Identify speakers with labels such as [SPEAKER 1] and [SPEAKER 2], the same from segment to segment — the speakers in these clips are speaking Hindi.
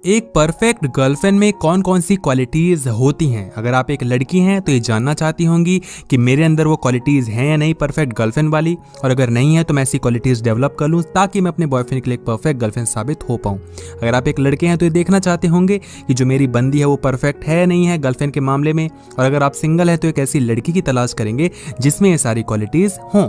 [SPEAKER 1] एक परफेक्ट गर्लफ्रेंड में कौन कौन सी क्वालिटीज होती हैं। अगर आप एक लड़की हैं तो ये जानना चाहती होंगी कि मेरे अंदर वो क्वालिटीज हैं या नहीं परफेक्ट गर्लफ्रेंड वाली, और अगर नहीं है तो मैं ऐसी क्वालिटीज डेवलप कर लूँ ताकि मैं अपने बॉयफ्रेंड के लिए एक परफेक्ट गर्लफ्रेंड साबित हो पाऊँ। अगर आप एक लड़के हैं तो ये देखना चाहते होंगे कि जो मेरी बंदी है वो परफेक्ट है नहीं है गर्लफ्रेंड के मामले में, और अगर आप सिंगल है तो एक ऐसी लड़की की तलाश करेंगे जिसमें ये सारी क्वालिटीज हों।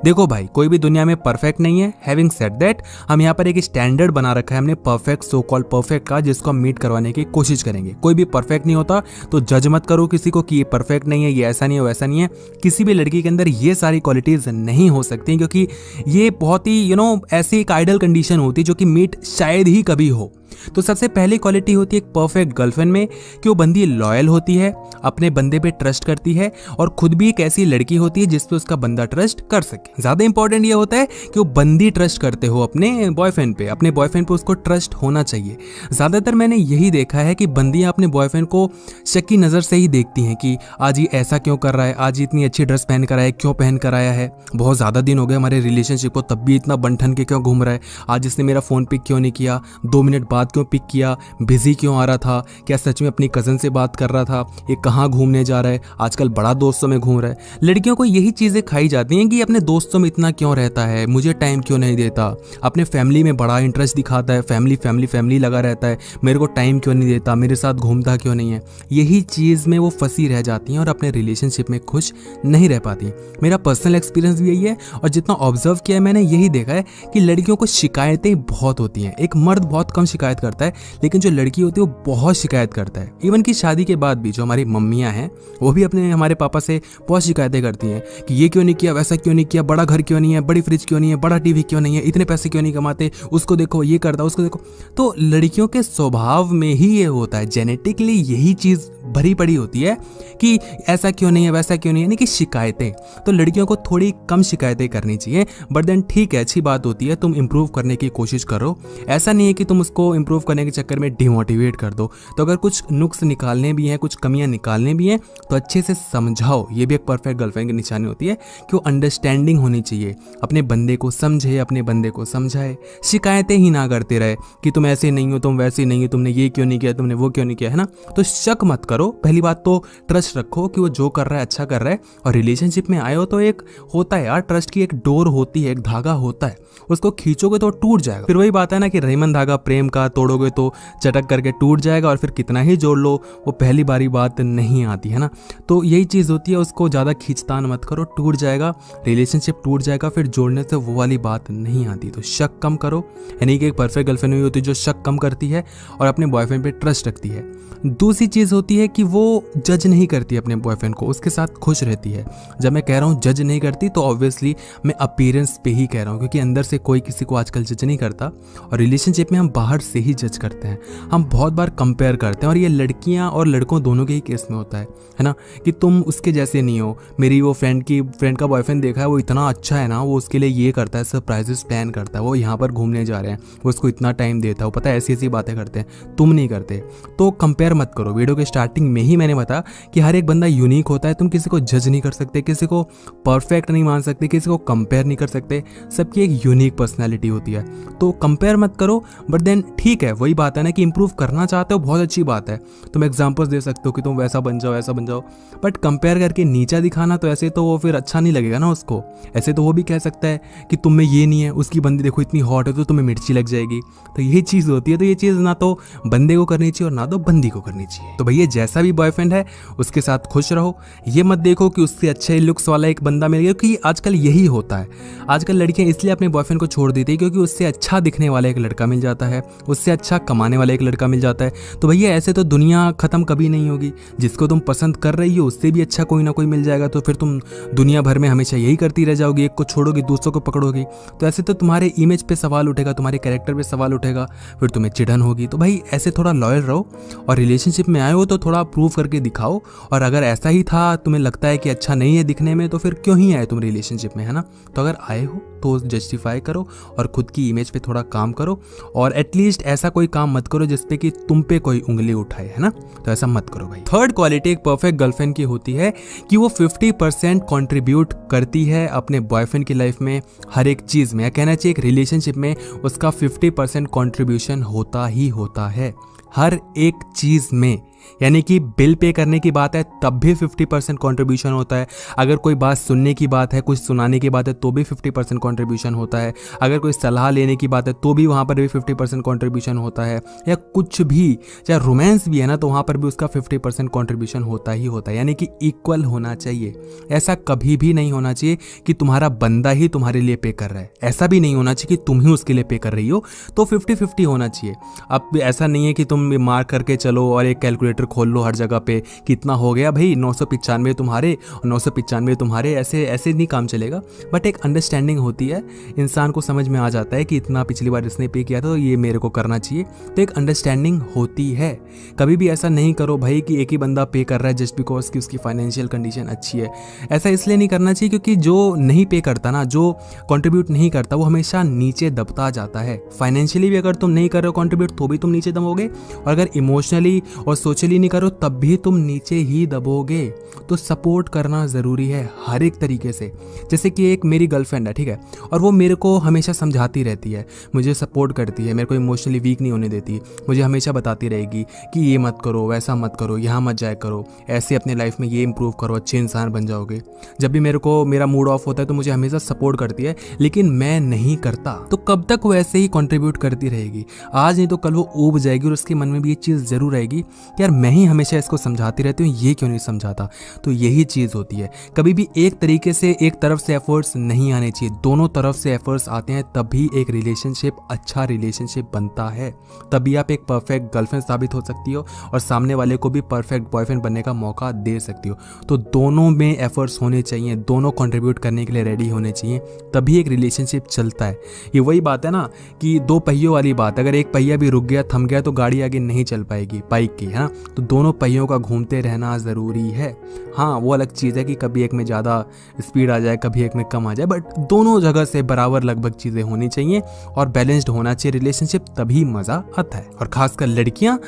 [SPEAKER 1] देखो भाई, कोई भी दुनिया में परफेक्ट नहीं है। हैविंग सेड दैट, हम यहाँ पर एक स्टैंडर्ड बना रखा है हमने परफेक्ट, सो कॉल्ड परफेक्ट का, जिसको हम मीट करवाने की कोशिश करेंगे। कोई भी परफेक्ट नहीं होता, तो जज मत करो किसी को कि ये परफेक्ट नहीं है, ये ऐसा नहीं है, वैसा नहीं है। किसी भी लड़की के अंदर ये सारी क्वालिटीज नहीं हो सकती, क्योंकि ये बहुत ही ऐसी एक आइडल कंडीशन होती है जो कि मीट शायद ही कभी हो। तो सबसे पहली क्वालिटी होती है एक परफेक्ट गर्लफ्रेंड में कि वो बंदी लॉयल होती है, अपने बंदे पे ट्रस्ट करती है, और खुद भी एक ऐसी लड़की होती है जिस पे उसका बंदा ट्रस्ट कर सके। ज्यादा इंपॉर्टेंट ये होता है कि वो बंदी ट्रस्ट करते हो अपने बॉयफ्रेंड पे उसको ट्रस्ट होना चाहिए। ज्यादातर मैंने यही देखा है कि बंदियां अपने बॉयफ्रेंड को शक की नजर से ही देखती हैं कि आज ये ऐसा क्यों कर रहा है, आज इतनी अच्छी ड्रेस पहन कर आया है, क्यों पहन कर आया है, बहुत ज्यादा दिन हो गए हमारे रिलेशनशिप को, तब भी इतना बंठन के क्यों घूम रहा है, आज इसने मेरा फोन पिक क्यों नहीं किया, 2 मिनट बाद क्यों पिक किया, बिजी क्यों आ रहा था, क्या सच में अपनी कजन से बात कर रहा था, ये कहाँ घूमने जा रहा है, आजकल बड़ा दोस्तों में घूम रहा है। लड़कियों को यही चीजें खाई जाती हैं कि अपने दोस्तों में इतना क्यों रहता है, मुझे टाइम क्यों नहीं देता, अपने फैमिली में बड़ा इंटरेस्ट दिखाता है, फैमिली फैमिली फैमिली लगा रहता है, मेरे को टाइम क्यों नहीं देता, मेरे साथ घूमता क्यों नहीं है। यही चीज में वो फंसी रह जाती हैं और अपने रिलेशनशिप में खुश नहीं रह पाती। मेरा पर्सनल एक्सपीरियंस भी यही है, और जितना ऑब्जर्व किया है मैंने यही देखा है कि लड़कियों को शिकायतें बहुत होती हैं। एक मर्द बहुत कम शिकायत करता है, लेकिन जो लड़की होती है वो बहुत शिकायत करता है। इवन कि शादी के बाद भी जो हमारी मम्मियां हैं वो भी अपने हमारे पापा से बहुत शिकायतें करती हैं कि ये क्यों नहीं किया, वैसा क्यों नहीं किया, बड़ा घर क्यों नहीं है, बड़ी फ्रिज क्यों नहीं है, बड़ा टीवी क्यों नहीं है, इतने पैसे क्यों नहीं कमाते, उसको देखो ये करता, उसको देखो। तो लड़कियों के स्वभाव में ही ये होता है, जेनेटिकली यही चीज भरी पड़ी होती है कि ऐसा क्यों नहीं है, वैसा क्यों नहीं है, यानी कि शिकायतें। तो लड़कियों को थोड़ी कम शिकायतें करनी चाहिए, बट देन ठीक है, अच्छी बात होती है, तुम इंप्रूव करने की कोशिश करो। ऐसा नहीं है कि तुम उसको इंप्रूव करने के चक्कर में डिमोटिवेट कर दो। तो अगर कुछ नुक्स निकालने भी हैं, कुछ कमियां निकालने भी हैं, तो अच्छे से समझाओ। ये भी एक परफेक्ट गर्लफ्रेंड की निशानी होती है कि वो अंडरस्टैंडिंग होनी चाहिए, अपने बंदे को समझे, अपने बंदे को समझाए, शिकायतें ही ना करते रहे कि तुम ऐसे नहीं हो, तुम वैसे नहीं हो, तुमने ये क्यों नहीं किया, तुमने वो क्यों नहीं किया, है ना। तो शक मत करो। पहली बात तो ट्रस्ट रखो कि वो जो कर रहा है अच्छा कर रहा है। और रिलेशनशिप में आए हो तो एक होता है यार, ट्रस्ट की एक डोर होती है, एक धागा होता है, उसको खींचोगे तो टूट जाएगा। फिर वही बात है ना कि रहीमन धागा प्रेम का, तोड़ोगे तो चटक करके टूट जाएगा, और फिर कितना ही जोड़ लो वो पहली बारी बात नहीं आती, है ना। तो यही चीज़ होती है, उसको ज़्यादा खींचतान मत करो, टूट जाएगा, रिलेशनशिप टूट जाएगा, फिर जोड़ने से वो वाली बात नहीं आती। तो शक कम करो, यानी कि एक परफेक्ट गर्लफ्रेंड हुई होती है जो शक कम करती है और अपने बॉयफ्रेंड पे ट्रस्ट रखती है। दूसरी चीज़ होती है कि वो जज नहीं करती अपने बॉयफ्रेंड को, उसके साथ खुश रहती है। जब मैं कह रहा हूँ जज नहीं करती तो ऑब्वियसली मैं अपीयरेंस पे ही कह रहा हूँ, क्योंकि अंदर से कोई किसी को आजकल जज नहीं करता, और रिलेशनशिप में हम बाहर से ही जज करते हैं। हम बहुत बार कंपेयर करते हैं, और ये लड़कियां और लड़कों दोनों के ही केस में होता है ना, कि तुम उसके जैसे नहीं हो। मेरी वो फ्रेंड का बॉयफ्रेंड देखा है, वो इतना अच्छा है ना, वो उसके लिए ये करता है, सरप्राइजेस प्लान करता है, वो यहाँ पर घूमने जा रहे हैं, वो उसको इतना टाइम देता है, वो पता है ऐसी ऐसी बातें करते हैं, तुम नहीं करते। तो कंपेयर मत करो। वीडियो के स्टार्टिंग में ही मैंने बताया कि हर एक बंदा यूनिक होता है, तुम किसी को जज नहीं कर सकते, किसी को परफेक्ट नहीं मान सकते, किसी को कंपेयर नहीं कर सकते, सबकी एक यूनिक पर्सनैलिटी होती है। तो कंपेयर मत करो, बट देन ठीक है, वही बात है ना कि इंप्रूव करना चाहते हो, बहुत अच्छी बात है, तुम एग्जांपल्स दे सकते हो कि तुम वैसा बन जाओ, ऐसा बन जाओ, बट कंपेयर करके नीचा दिखाना तो ऐसे तो वो फिर अच्छा नहीं लगेगा ना उसको। ऐसे तो वो भी कह सकता है कि तुम में ये नहीं है, उसकी बंदी देखो इतनी हॉट है तो तुम्हें मिर्ची लग जाएगी। तो यही चीज़ होती है। तो ये चीज़ ना तो बंदे को करनी चाहिए और ना तो बंदी को करनी चाहिए। तो भैया जैसा भी बॉयफ्रेंड है उसके साथ खुश रहो। ये मत देखो कि उससे अच्छे लुक्स वाला एक बंदा मिल गया, क्योंकि आजकल यही होता है। आजकल लड़कियां इसलिए अपने बॉयफ्रेंड को छोड़ देती है क्योंकि उससे अच्छा दिखने वाला एक लड़का मिल जाता है, उससे अच्छा कमाने वाला एक लड़का मिल जाता है। तो भैया ऐसे तो दुनिया खत्म कभी नहीं होगी। जिसको तुम पसंद कर रही हो उससे भी अच्छा कोई ना कोई मिल जाएगा, तो फिर तुम दुनिया भर में हमेशा यही करती रह जाओगी, एक को छोड़ोगी दूसरों को पकड़ोगी। तो ऐसे तो तुम्हारे इमेज पे सवाल उठेगा, तुम्हारे कैरेक्टर पे सवाल उठेगा, फिर तुम्हें चिढ़न होगी। तो भाई ऐसे थोड़ा लॉयल रहो, और रिलेशनशिप में आए हो तो थोड़ा प्रूव करके दिखाओ। और अगर ऐसा ही था, तुम्हें लगता है कि अच्छा नहीं है दिखने में, तो फिर क्यों ही आए तुम रिलेशनशिप में, है ना। तो अगर आए हो तो जस्टिफाई करो और खुद की इमेज पे थोड़ा काम करो, और एटलीस्ट एटलीस्ट ऐसा कोई काम मत करो जिसपे कि तुम पे कोई उंगली उठाए, है ना, तो ऐसा मत करो भाई। थर्ड क्वालिटी एक परफेक्ट गर्लफ्रेंड की होती है कि वो 50% कंट्रीब्यूट करती है अपने बॉयफ्रेंड की लाइफ में, हर एक चीज में, या कहना चाहिए एक रिलेशनशिप में उसका 50% कंट्रीब्यूशन होता ही होता है, हर एक चीज में। यानी कि बिल पे करने की बात है तब भी 50% कंट्रीब्यूशन होता है, अगर कोई बात सुनने की बात है, कुछ सुनाने की बात है तो भी 50% कंट्रीब्यूशन होता है, अगर कोई सलाह लेने की बात है तो भी वहाँ पर भी 50% कंट्रीब्यूशन होता है, या कुछ भी, चाहे रोमांस भी है ना, तो वहाँ पर भी उसका 50% कंट्रीब्यूशन होता ही होता है। यानी कि इक्वल होना चाहिए। ऐसा कभी भी नहीं होना चाहिए कि तुम्हारा बंदा ही तुम्हारे लिए पे कर रहा है, ऐसा भी नहीं होना चाहिए कि तुम ही उसके लिए पे कर रही हो, तो 50-50 होना चाहिए। अब ऐसा नहीं है कि तुम मार करके चलो और एक कैलकुलेटर खोल लो हर जगह पे, कितना हो गया भाई, 995 तुम्हारे और 995 तुम्हारे, ऐसे ऐसे नहीं काम चलेगा। बट एक अंडरस्टैंडिंग होती है, इंसान को समझ में आ जाता है कि इतना पिछली बार इसने पे किया था तो ये मेरे को करना चाहिए, तो एक अंडरस्टैंडिंग होती है। कभी भी ऐसा नहीं करो भाई कि एक ही बंदा पे कर रहा है जस्ट बिकॉज कि उसकी फाइनेंशियल कंडीशन अच्छी है। ऐसा इसलिए नहीं करना चाहिए क्योंकि जो नहीं पे करता ना, जो कंट्रीब्यूट नहीं करता, वो हमेशा नीचे दबता जाता है। फाइनेंशियली भी अगर तुम नहीं कर रहे हो कंट्रीब्यूट तो भी तुम नीचे दबोगे, और अगर इमोशनली और सोशली नहीं करो तब भी तुम नीचे ही दबोगे। तो सपोर्ट करना ज़रूरी है हर एक तरीके से। जैसे कि एक मेरी गर्लफ्रेंड है, ठीक है, और वो मेरे को हमेशा समझाती रहती है, मुझे सपोर्ट करती है, मेरे को इमोशनली वीक नहीं होने देती, मुझे हमेशा बताती रहेगी कि ये मत करो, वैसा मत करो, यहाँ मत जाया करो, ऐसे अपने लाइफ में ये इंप्रूव करो, अच्छे इंसान बन जाओगे। जब भी मेरा मूड ऑफ होता है तो मुझे हमेशा सपोर्ट करती है, लेकिन मैं नहीं करता। तो कब तक वो ऐसे ही कंट्रीब्यूट करती रहेगी? आज नहीं तो कल वो ऊब जाएगी और उसके मन में भी ये चीज़ ज़रूर आएगी कि यार मैं ही हमेशा इसको समझाती रहती हूँ, ये क्यों नहीं समझाता। तो यही चीज़ होती है, कभी भी एक तरीके से, एक तरफ से एफर्ट्स नहीं आने चाहिए, दोनों तरफ से एफर्ट्स आते हैं तभी एक रिलेशनशिप अच्छा रिलेशनशिप बनता है। तभी आप एक परफेक्ट गर्लफ्रेंड साबित हो सकती हो और सामने वाले को भी परफेक्ट बॉयफ्रेंड बनने का मौका दे सकती हो। तो दोनों में एफर्ट्स होने चाहिए, दोनों कंट्रीब्यूट करने के लिए रेडी होने चाहिए, तभी एक रिलेशनशिप चलता है। ये वही बात है ना कि दो पहियों वाली बात, अगर एक पहिया भी रुक गया, थम गया, तो गाड़ी आगे नहीं चल पाएगी बाइक की, है ना। तो दोनों पहियों का घूमते रहना ज़रूरी है। हाँ, वो अलग चीज़ है कि कभी एक में ज़्यादा स्पीड आ जाए, कभी एक में कम आ जाए, बट दोनों जगह से बराबर लगभग चीज़ें होनी चाहिए और बैलेंस्ड होना चाहिए रिलेशनशिप, तभी मज़ा आता है। और खासकर लड़कियाँ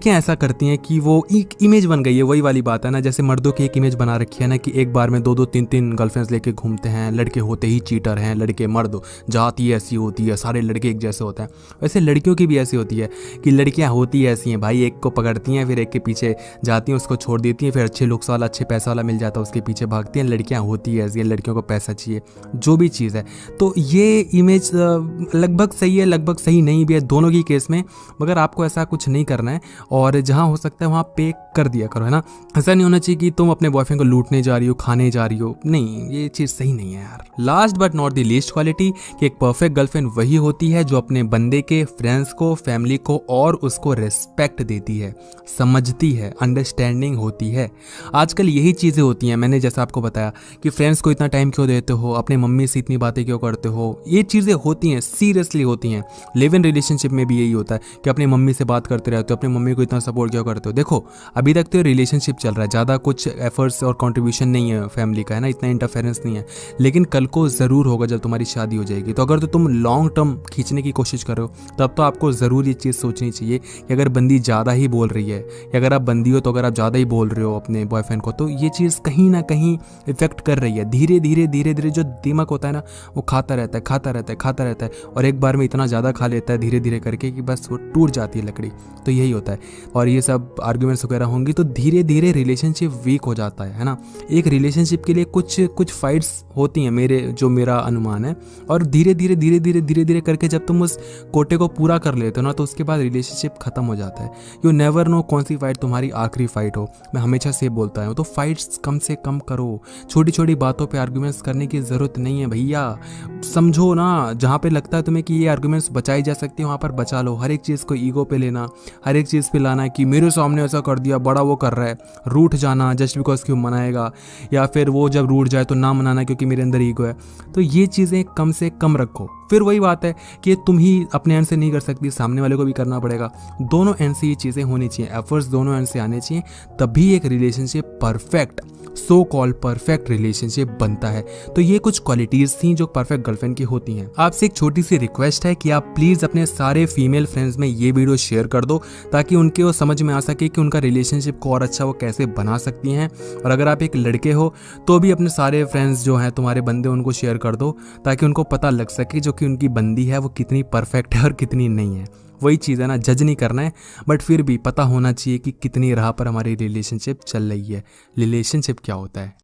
[SPEAKER 1] ऐसा करती हैं कि वो एक इमेज बन गई है, वही वाली बात है ना, जैसे मर्दों की एक इमेज बना रखी है ना कि एक बार में 2-2 3-3 गर्लफ्रेंड्स लेके घूमते हैं, लड़के होते ही चीटर हैं, लड़के मर्द, जाति ऐसी होती है, सारे लड़के एक जैसे होते हैं। वैसे लड़कियों की भी ऐसी होती है कि लड़कियाँ होती ऐसी हैं भाई, एक को पकड़ती हैं, फिर एक के पीछे जाती हैं, उसको छोड़ देती हैं, फिर अच्छे लुक्स वाला, अच्छे पैसा वाला मिल जाता है, उसके पीछे भागती हैं। लड़कियाँ होती ऐसी हैं, लड़कियों को पैसा चाहिए, जो भी चीज़ है। तो ये इमेज लगभग सही है, लगभग सही नहीं भी है, दोनों की केस में। मगर आपको ऐसा कुछ नहीं करना है, और जहाँ हो सकता है वहाँ पे कर दिया करो, है ना। ऐसा नहीं होना चाहिए कि तुम अपने बॉयफ्रेंड को लूटने जा रही हो, खाने जा रही हो, नहीं, ये चीज़ सही नहीं है यार। Last but not the least quality कि एक परफेक्ट गर्लफ्रेंड वही होती है जो अपने बंदे के फ्रेंड्स को, फैमिली को और उसको रिस्पेक्ट देती है, समझती है, अंडरस्टैंडिंग होती है। आजकल यही चीज़ें होती हैं, मैंने जैसा आपको बताया कि फ्रेंड्स को इतना टाइम क्यों देते हो, अपने मम्मी से इतनी बातें क्यों करते हो, ये चीज़ें होती हैं, सीरियसली होती हैं। लिव इन रिलेशनशिप में भी यही होता है कि अपनी मम्मी से बात करते रहते हो, अपनी मम्मी को इतना सपोर्ट क्यों करते हो। देखो अभी तक तो रिलेशनशिप चल रहा है, ज़्यादा कुछ एफर्ट्स और कंट्रीब्यूशन नहीं है फैमिली का, है ना, इतना इंटरफेरेंस नहीं है, लेकिन कल को ज़रूर होगा जब तुम्हारी शादी हो जाएगी। तो अगर तो तुम लॉन्ग टर्म खींचने की कोशिश कर रहे हो तब तो आपको ज़रूर ये चीज़ सोचनी चाहिए कि अगर बंदी ज़्यादा ही बोल रही है, या अगर आप बंदी हो तो अगर आप ज़्यादा ही बोल रहे हो अपने बॉयफ्रेंड को, तो ये चीज़ कहीं ना कहीं इफेक्ट कर रही है। धीरे धीरे जो दिमाग होता है ना, वो खाता रहता है, और एक बार में इतना ज़्यादा खा लेता है धीरे धीरे करके कि बस वो टूट जाती है लकड़ी। तो यही होता है, और ये सब आर्ग्यूमेंट्स वगैरह होंगी तो धीरे धीरे रिलेशनशिप वीक हो जाता है ना। एक रिलेशनशिप के लिए कुछ फाइट्स होती हैं, मेरा अनुमान है, और धीरे धीरे करके जब तुम उस कोटे को पूरा कर लेते हो ना, तो उसके बाद रिलेशनशिप खत्म हो जाता है। यू नेवर नो कौन सी फाइट तुम्हारी आखिरी फाइट हो। मैं हमेशा से बोलता हूँ, तो फाइट्स कम से कम करो, छोटी छोटी बातों पे आर्ग्यूमेंट्स करने की ज़रूरत नहीं है भैया। समझो ना, जहाँ पे लगता है तुम्हें कि ये आर्ग्यूमेंट्स बचाई जा सकती है वहाँ पर बचा लो। हर एक चीज़ को ईगो पे लेना, हर एक चीज़ पे लाना कि मेरे सामने ऐसा कर दिया, बड़ा वो कर रहा है, रूठ जाना जस्ट बिकॉज क्यों मनाएगा, या फिर वो जब रूठ जाए तो ना मनाना क्योंकि मेरे अंदर ईगो है। तो ये चीज़ें कम से कम रखो। फिर वही बात है कि तुम ही अपने एंड से नहीं कर सकती, सामने वाले को भी करना पड़ेगा। दोनों एंड से ये चीज़ें होनी चाहिए, एफर्ट्स दोनों एंड से आने चाहिए, तभी एक relationship perfect, so called perfect relationship बनता है। तो ये कुछ क्वालिटीज़ थी जो परफेक्ट गर्लफ्रेंड की होती हैं। आपसे एक छोटी सी रिक्वेस्ट है कि आप प्लीज़ अपने सारे फीमेल फ्रेंड्स में ये वीडियो शेयर कर दो, ताकि उनके वो समझ में आ सके कि उनका रिलेशनशिप को और अच्छा वो कैसे बना सकती हैं। और अगर आप एक लड़के हो तो भी अपने सारे फ्रेंड्स जो हैं तुम्हारे बंदे, उनको शेयर कर दो, ताकि उनको पता लग सके जो कि उनकी बंदी है वो कितनी परफेक्ट है और कितनी नहीं है। वही चीज़ है ना, जज नहीं करना है, बट फिर भी पता होना चाहिए कि कितनी राह पर हमारी रिलेशनशिप चल रही है, रिलेशनशिप क्या होता है।